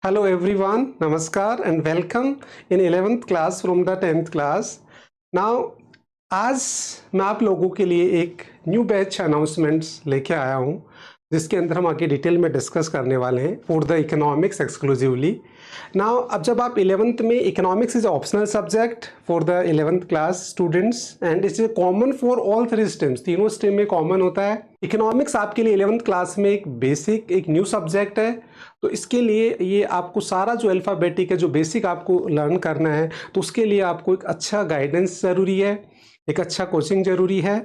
Hello everyone, Namaskar and welcome in 11th class from the 10th class. Now आज मैं आप लोगों के लिए एक न्यू बैच अनाउंसमेंट्स लेके आया हूँ जिसके अंदर हम आगे डिटेल में डिस्कस करने वाले हैं for the economics exclusively. Now अब जब आप 11th में economics is optional subject for the 11th class students and it's common for all three streams, तीनों स्ट्रीम में कॉमन होता है. इकोनॉमिक्स आपके लिए 11th क्लास में एक बेसिक एक न्यू सब्जेक्ट है, तो इसके लिए ये आपको सारा जो अल्फ़ाबेटिक है जो बेसिक आपको लर्न करना है, तो उसके लिए आपको एक अच्छा गाइडेंस ज़रूरी है, एक अच्छा कोचिंग ज़रूरी है.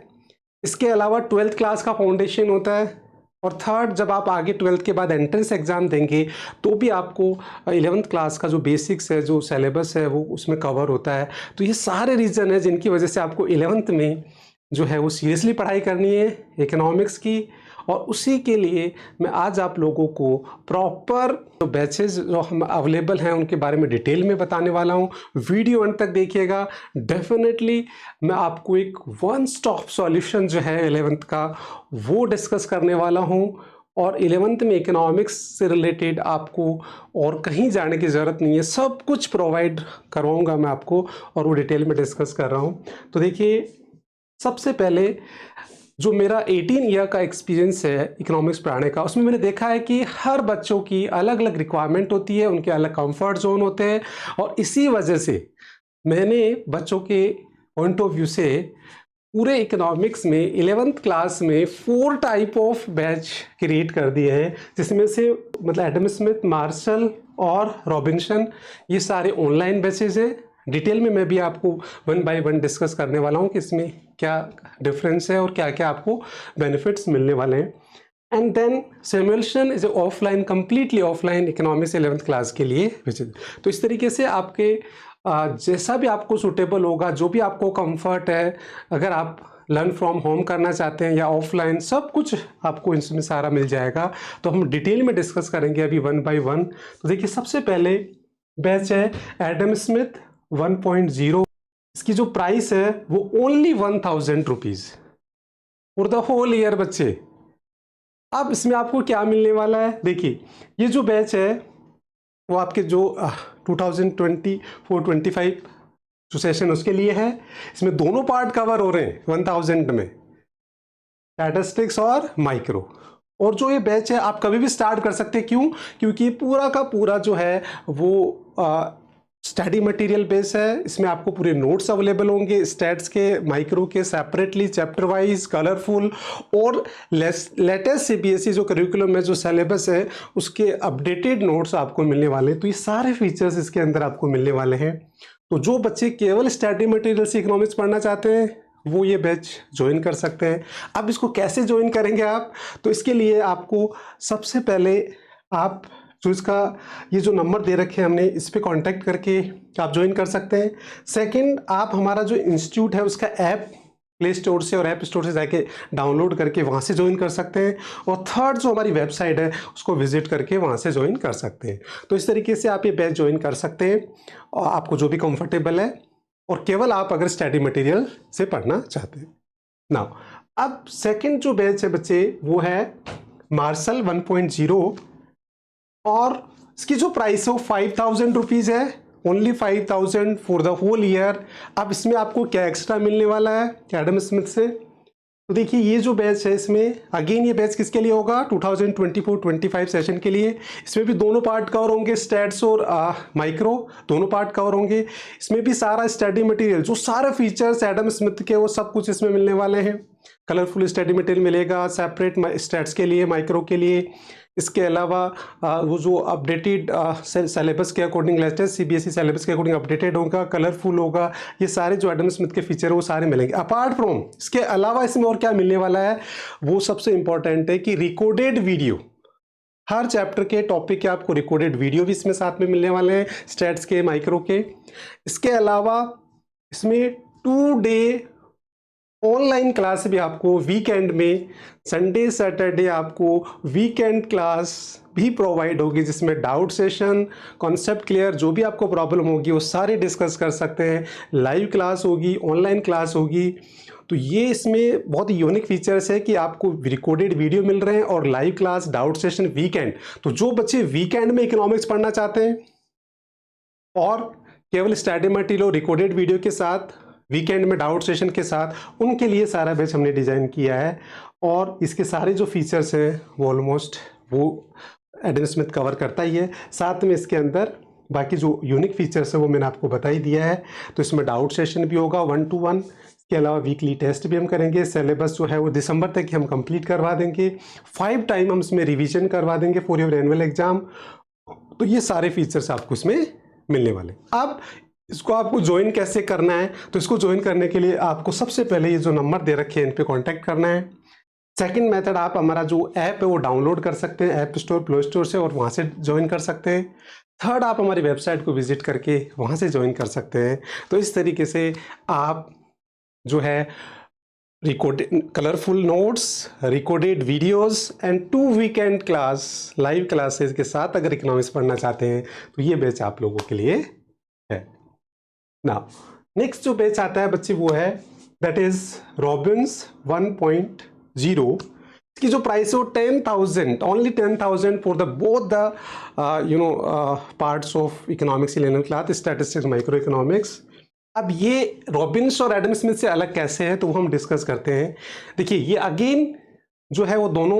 इसके अलावा 12th क्लास का फाउंडेशन होता है और थर्ड जब आप आगे 12th के बाद एंट्रेंस एग्ज़ाम देंगे तो भी आपको 11th क्लास का जो बेसिक्स है जो सिलेबस है वो उसमें कवर होता है. तो ये सारे रीज़न है जिनकी वजह से आपको 11th में जो है वो सीरियसली पढ़ाई करनी है इकोनॉमिक्स की. और उसी के लिए मैं आज आप लोगों को प्रॉपर जो बैचेस जो हम अवेलेबल हैं उनके बारे में डिटेल में बताने वाला हूं. वीडियो अंत तक देखिएगा. डेफिनेटली मैं आपको एक वन स्टॉप सॉल्यूशन जो है 11th का वो डिस्कस करने वाला हूं. और 11th में इकोनॉमिक्स से रिलेटेड आपको और कहीं जाने की ज़रूरत नहीं है, सब कुछ प्रोवाइड करवाऊँगा मैं आपको और वो डिटेल में डिस्कस कर रहा हूँ. तो देखिए, सबसे पहले जो मेरा 18 ईयर का एक्सपीरियंस है इकोनॉमिक्स पढ़ाने का, उसमें मैंने देखा है कि हर बच्चों की अलग अलग रिक्वायरमेंट होती है, उनके अलग कंफर्ट जोन होते हैं. और इसी वजह से मैंने बच्चों के पॉइंट ऑफ व्यू से पूरे इकोनॉमिक्स में 11th क्लास में 4 टाइप ऑफ बैच क्रिएट कर दिए हैं, जिसमें से मतलब एडम स्मिथ, मार्शल और रॉबिन्सन ये सारे ऑनलाइन बैचेज हैं. डिटेल में मैं भी आपको वन बाय वन डिस्कस करने वाला हूँ कि इसमें क्या डिफरेंस है और क्या क्या आपको बेनिफिट्स मिलने वाले हैं. And then simulation is offline, completely offline economics 11th class के लिए. तो इस तरीके से आपके जैसा भी आपको सूटेबल होगा, जो भी आपको कंफर्ट है, अगर आप लर्न फ्रॉम होम करना चाहते हैं या ऑफलाइन, सब कुछ आपको इसमें सारा मिल जाएगा. तो हम डिटेल में डिस्कस करेंगे अभी वन बाय वन. तो देखिए, सबसे पहले बैच है एडम स्मिथ 1.0. इसकी जो प्राइस है वो only 1000 rupees for the whole year बच्चे. अब इसमें आपको क्या मिलने वाला है, देखिए ये जो बैच है वो आपके जो 2024-25 जो सेशन उसके लिए है. इसमें दोनों पार्ट कवर हो रहे हैं 1000 में, स्टैटिस्टिक्स और माइक्रो. और जो ये बैच है आप कभी भी स्टार्ट कर सकते हैं. क्यों? क्योंकि पूरा का पूरा जो है वो स्टडी मटेरियल बेस है. इसमें आपको पूरे नोट्स अवेलेबल होंगे, स्टैट्स के, माइक्रो के, सेपरेटली चैप्टर वाइज, कलरफुल और लेटेस्ट सीबीएसई जो करिकुलम में जो सिलेबस है उसके अपडेटेड नोट्स आपको मिलने वाले हैं. तो ये सारे फीचर्स इसके अंदर आपको मिलने वाले हैं. तो जो बच्चे केवल स्टडी मटेरियल से इकोनॉमिक्स पढ़ना चाहते हैं वो ये बैच ज्वाइन कर सकते हैं. अब इसको कैसे ज्वाइन करेंगे आप, तो इसके लिए आपको सबसे पहले आप जो इसका ये जो नंबर दे रखे हैं हमने, इस पर कांटेक्ट करके आप ज्वाइन कर सकते हैं. सेकंड, आप हमारा जो इंस्टीट्यूट है उसका ऐप प्ले स्टोर से और ऐप स्टोर से जाके डाउनलोड करके वहाँ से ज्वाइन कर सकते हैं. और थर्ड, जो हमारी वेबसाइट है उसको विजिट करके वहाँ से ज्वाइन कर सकते हैं. तो इस तरीके से आप ये बैच ज्वाइन कर सकते हैं और आपको जो भी कंफर्टेबल है, और केवल आप अगर स्टडी मटेरियल से पढ़ना चाहते हैं. नाउ अब सेकेंड जो बैच है बच्चे वो है मार्शल 1.0 और इसकी जो प्राइस है वो 5000 रुपीज़ है, only 5000 for the whole year. अब इसमें आपको क्या एक्स्ट्रा मिलने वाला है एडम स्मिथ से, तो देखिए ये जो बैच है इसमें अगेन ये बैच किसके लिए होगा, 2024-25 सेशन के लिए. इसमें भी दोनों पार्ट कवर होंगे, स्टैट्स और माइक्रो दोनों पार्ट कवर होंगे. इसमें भी सारा स्टडी मटेरियल जो सारे फीचर्स एडम स्मिथ के वो सब कुछ इसमें मिलने वाले हैं. कलरफुल स्टडी मटेरियल मिलेगा सेपरेट स्टैट्स के लिए, माइक्रो के लिए. इसके अलावा वो जो अपडेटेड सिलेबस के अकॉर्डिंग, लेटेस्ट सीबीएसई सिलेबस के अकॉर्डिंग अपडेटेड होगा, कलरफुल होगा. ये सारे जो एडम स्मिथ के फीचर है वो सारे मिलेंगे. अपार्ट फ्रॉम इसके अलावा इसमें और क्या मिलने वाला है वो सबसे इंपॉर्टेंट है कि रिकॉर्डेड वीडियो, हर चैप्टर के टॉपिक के आपको रिकॉर्डेड वीडियो भी इसमें साथ में मिलने वाले हैं, स्टैट्स के, माइक्रो के. इसके अलावा इसमें 2 डे ऑनलाइन क्लास भी आपको वीकेंड में, संडे सैटरडे आपको वीकेंड क्लास भी प्रोवाइड होगी, जिसमें डाउट सेशन, कॉन्सेप्ट क्लियर, जो भी आपको प्रॉब्लम होगी वो सारे डिस्कस कर सकते हैं. लाइव क्लास होगी, ऑनलाइन क्लास होगी. तो ये इसमें बहुत ही यूनिक फीचर्स है कि आपको रिकॉर्डेड वीडियो मिल रहे हैं और live class, doubt session, weekend. तो जो बच्चे वीकेंड में इकोनॉमिक्स पढ़ना चाहते हैं और केवल स्टडी मटेरियल और रिकॉर्डेड वीडियो के साथ, वीकेंड में डाउट सेशन के साथ, उनके लिए सारा बैच हमने डिज़ाइन किया है। और इसके सारे जो फीचर्स हैं वो ऑलमोस्ट वो एडम स्मिथ कवर करता ही है। साथ में इसके अंदर बाकी जो यूनिक फीचर्स है वो मैंने आपको बता ही दिया है। तो इसमें डाउट सेशन भी होगा 1 to 1, इसके अलावा वीकली टेस्ट भी हम करेंगे। सिलेबस जो है वो दिसंबर तक ही हम कंप्लीट करवा देंगे। 5 टाइम हम इसमें रिवीजन करवा देंगे फॉर योर एनुअल एग्जाम। तो ये सारे फीचर्स आपको इसमें मिलने वाले। अब इसको आपको ज्वाइन कैसे करना है, तो इसको ज्वाइन करने के लिए आपको सबसे पहले ये जो नंबर दे रखे हैं इन पे कांटेक्ट करना है। सेकंड मेथड, आप हमारा जो ऐप है वो डाउनलोड कर सकते हैं ऐप स्टोर, प्ले स्टोर से, और वहाँ से ज्वाइन कर सकते हैं। थर्ड, आप हमारी वेबसाइट को विजिट करके वहाँ से ज्वाइन कर सकते हैं। तो इस तरीके से आप जो है recorded colourful notes, recorded videos and 2 weekend class, live classes के साथ अगर इकोनॉमिक्स पढ़ना चाहते हैं तो ये बैच आप लोगों के लिए है। नाउ नेक्स्ट जो बैच आता है बच्चे वो है दैट इज रॉबिन्स 1.0। इसकी जो प्राइस है वो 10,000, only 10,000 for the both the parts of economics 11th class, statistics, micro economics. अब ये रॉबिन्स और एडम स्मिथ से अलग कैसे है तो वो हम डिस्कस करते हैं। देखिए ये अगेन जो है वो दोनों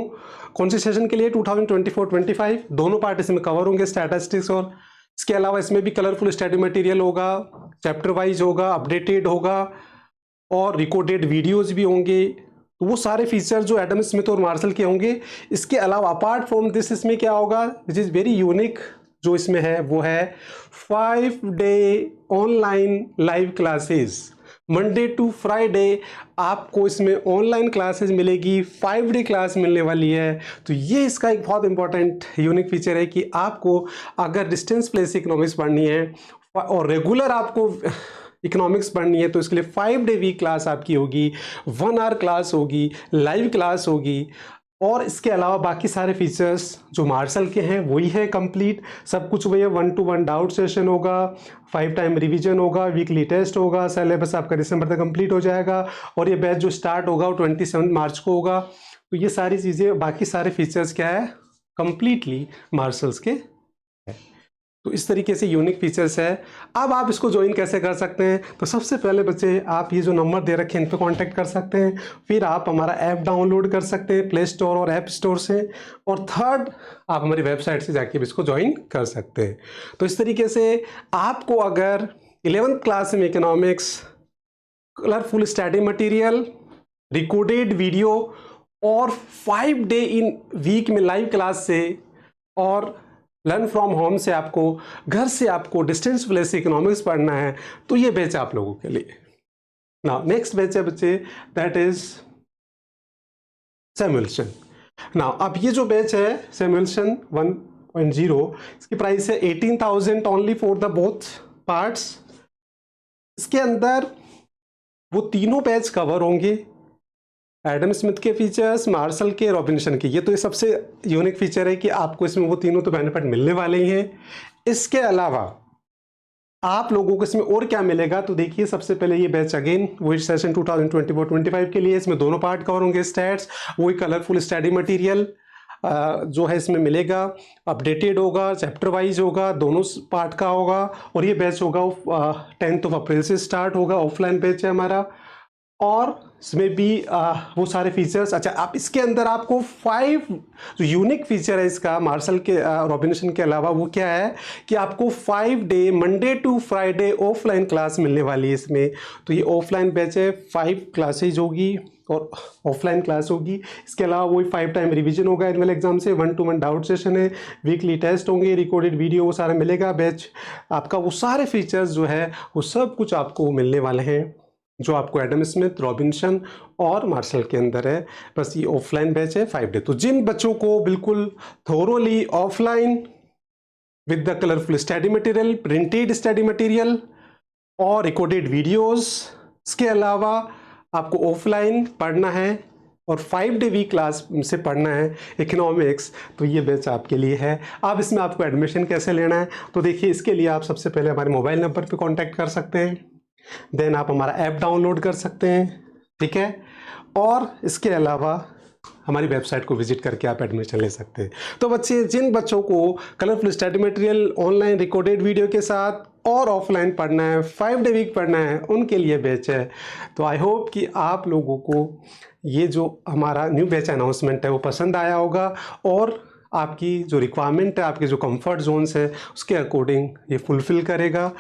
कौन से सेशन के लिए 2024-25 दोनों पार्ट इसमें कवर होंगे, स्टैटिस्टिक्स और इसके अलावा इसमें भी कलरफुल स्टडी मटेरियल होगा, चैप्टर वाइज होगा, अपडेटेड होगा और रिकॉर्डेड वीडियोस भी होंगे। तो वो सारे फीचर जो एडम स्मिथ और मार्शल के होंगे। इसके अलावा अपार्ट फ्रॉम दिस इसमें क्या होगा विच इज़ वेरी यूनिक जो इसमें है वो है 5 day online live classes. Monday to Friday आपको इसमें ऑनलाइन क्लासेस मिलेगी, 5 डे क्लास मिलने वाली है। तो ये इसका एक बहुत इंपॉर्टेंट यूनिक फीचर है कि आपको अगर डिस्टेंस प्लेस इकोनॉमिक्स पढ़नी है और रेगुलर आपको इकोनॉमिक्स पढ़नी है तो इसके लिए 5 डे वीक क्लास आपकी होगी, 1 आवर क्लास होगी, लाइव क्लास होगी। और इसके अलावा बाकी सारे फीचर्स जो मार्शल के हैं वही है कंप्लीट, सब कुछ वही है। 1 to 1 डाउट सेशन होगा, 5 टाइम रिवीजन होगा, वीकली टेस्ट होगा, सिलेबस आपका दिसंबर तक कंप्लीट हो जाएगा और ये बैच जो स्टार्ट होगा वो 27 मार्च को होगा। तो ये सारी चीज़ें, बाकी सारे फीचर्स क्या है कंप्लीटली मार्शल्स के है। तो इस तरीके से यूनिक फीचर्स है। अब आप इसको ज्वाइन कैसे कर सकते हैं, तो सबसे पहले बच्चे आप ये जो नंबर दे रखे हैं इन पर कॉन्टैक्ट कर सकते हैं। फिर आप हमारा ऐप डाउनलोड कर सकते हैं प्ले स्टोर और ऐप स्टोर से। और थर्ड, आप हमारी वेबसाइट से जाके भी इसको ज्वाइन कर सकते हैं। तो इस तरीके से आपको अगर 11th क्लास में economics, colourful study material, recorded video और 5 डे इन वीक में लाइव क्लास से और लर्न फ्रॉम होम से आपको घर से आपको डिस्टेंस प्लेस से इकोनॉमिक्स पढ़ना है तो ये बैच आप लोगों के लिए। नाउ नेक्स्ट बैच है बच्चे दैट इज सैमुअल्सन। नाउ अब ये जो बैच है सैमुअल्सन 1.0, इसकी प्राइस है 18,000 only for the both parts. इसके अंदर वो तीनों बैच कवर होंगे, एडम स्मिथ के फीचर्स, मार्शल के, रॉबिन्सन के। ये तो ये सबसे यूनिक फीचर है कि आपको इसमें वो तीनों तो बेनिफिट मिलने वाले ही हैं। इसके अलावा आप लोगों को इसमें और क्या मिलेगा, तो देखिए सबसे पहले ये बैच अगेन वही सेशन 2024-25 के लिए, इसमें दोनों पार्ट कवर होंगे, स्टैट्स, वही कलरफुल स्टडी मटेरियल जो है इसमें मिलेगा, अपडेटेड होगा, चैप्टर वाइज होगा, दोनों पार्ट का होगा। और ये बैच होगा 10 अप्रैल से स्टार्ट होगा, ऑफलाइन बैच है हमारा। और इसमें भी वो सारे फीचर्स। अच्छा, आप इसके अंदर आपको 5 जो यूनिक फीचर है इसका मार्शल के, रॉबिन्सन के अलावा, वो क्या है कि आपको 5 day Monday to Friday offline class मिलने वाली है इसमें। तो ये ऑफलाइन बैच है, 5 क्लासेज होगी और ऑफलाइन क्लास होगी। इसके अलावा वही 5 टाइम रिवीजन होगा एनुअल एग्जाम से, 1 to 1 डाउट सेशन है, वीकली टेस्ट होंगे, रिकॉर्डेड वीडियो वो सारा मिलेगा। बैच आपका वो सारे फीचर्स जो है वो सब कुछ आपको मिलने वाले हैं जो आपको एडम स्मिथ, रॉबिन्सन और मार्शल के अंदर है। बस ये ऑफलाइन बैच है 5 डे। तो जिन बच्चों को बिल्कुल thoroughly offline with the colourful study material, printed study material और रिकॉर्डेड वीडियोस, इसके अलावा आपको ऑफलाइन पढ़ना है और 5 डे वीक क्लास से पढ़ना है इकोनॉमिक्स, तो ये बैच आपके लिए है। अब इसमें आपको एडमिशन कैसे लेना है, तो देखिए इसके लिए आप सबसे पहले हमारे मोबाइल नंबर पे कांटेक्ट कर सकते हैं। देन आप हमारा ऐप डाउनलोड कर सकते हैं ठीक है। और इसके अलावा हमारी वेबसाइट को विजिट करके आप एडमिशन ले सकते हैं। तो बच्चे, जिन बच्चों को colourful study material online recorded video के साथ और ऑफलाइन पढ़ना है, 5 डे वीक पढ़ना है, उनके लिए बैच है। तो आई होप कि आप लोगों को ये जो हमारा न्यू बैच अनाउंसमेंट है वो पसंद आया होगा और आपकी जो रिक्वायरमेंट है, आपके जो कंफर्ट जोन्स है, उसके अकॉर्डिंग ये फुलफ़िल करेगा।